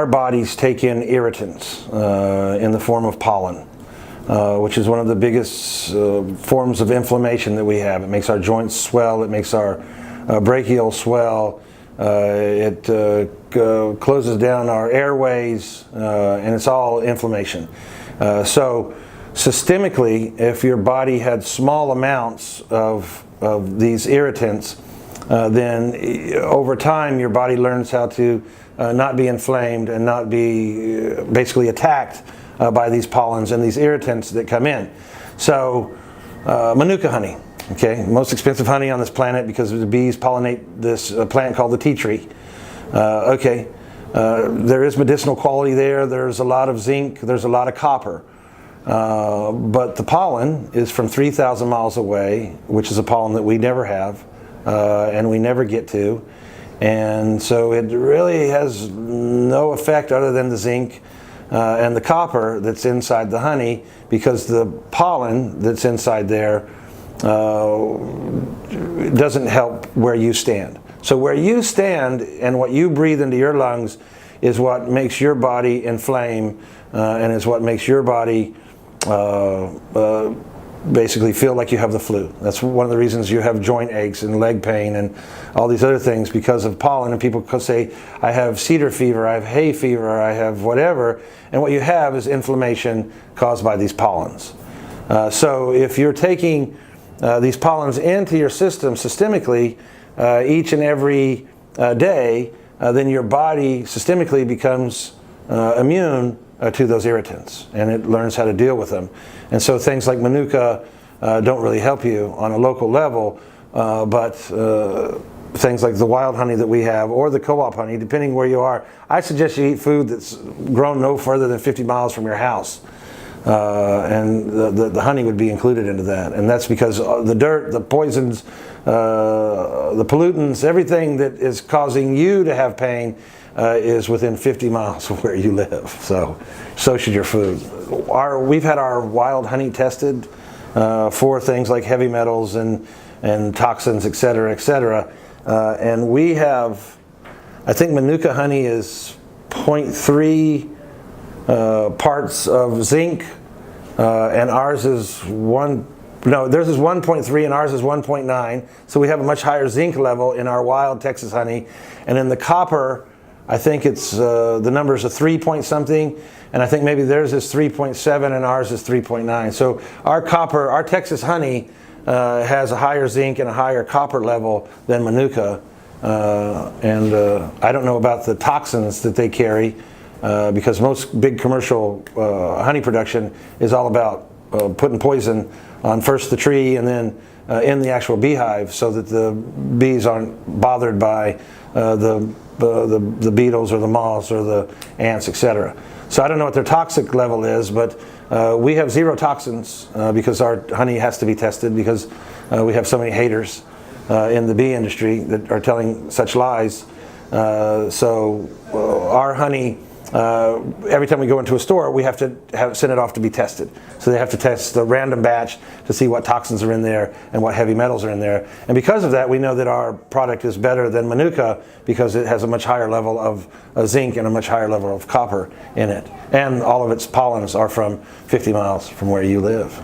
our bodies take in irritants in the form of pollen, which is one of the biggest forms of inflammation that we have. It makes our joints swell, it makes our brachial swell, it closes down our airways, and it's all inflammation. So systemically, if your body had small amounts of these irritants, then over time your body learns how to not be inflamed and not be basically attacked by these pollens and these irritants that come in. So Manuka honey, okay, most expensive honey on this planet because the bees pollinate this plant called the tea tree. There is medicinal quality there, there's a lot of zinc, there's a lot of copper. But the pollen is from 3,000 miles away, which is a pollen that we never have and we never get to. And so it really has no effect other than the zinc and the copper that's inside the honey, because the pollen that's inside there doesn't help where you stand. So where you stand and what you breathe into your lungs is what makes your body inflame and is what makes your body basically feel like you have the flu. That's one of the reasons you have joint aches and leg pain and all these other things, because of pollen. And people say, I have cedar fever, I have hay fever, I have whatever. And what you have is inflammation caused by these pollens. So if you're taking these pollens into your system systemically each and every day, then your body systemically becomes immune to those irritants, and it learns how to deal with them. And so things like Manuka don't really help you on a local level, but things like the wild honey that we have, or the co-op honey, depending where you are. I suggest you eat food that's grown no further than 50 miles from your house. And the honey would be included into that. And that's because the dirt, the poisons, the pollutants, everything that is causing you to have pain is within 50 miles of where you live. So should your food. We've had our wild honey tested for things like heavy metals and toxins, et cetera, et cetera. And we have, I think Manuka honey is 0.3 parts of zinc, and ours is theirs is 1.3 and ours is 1.9. So we have a much higher zinc level in our wild Texas honey. And in the copper, I think it's the numbers are 3 point something, and I think maybe theirs is 3.7 and ours is 3.9. So our Texas honey has a higher zinc and a higher copper level than Manuka. And I don't know about the toxins that they carry, because most big commercial honey production is all about putting poison on first the tree and then in the actual beehive, so that the bees aren't bothered by the beetles or the moths or the ants, etc. So I don't know what their toxic level is, but we have zero toxins because our honey has to be tested, because we have so many haters in the bee industry that are telling such lies. So our honey, every time we go into a store, we have to send it off to be tested. So they have to test a random batch to see what toxins are in there and what heavy metals are in there. And because of that, we know that our product is better than Manuka, because it has a much higher level of zinc and a much higher level of copper in it. And all of its pollens are from 50 miles from where you live.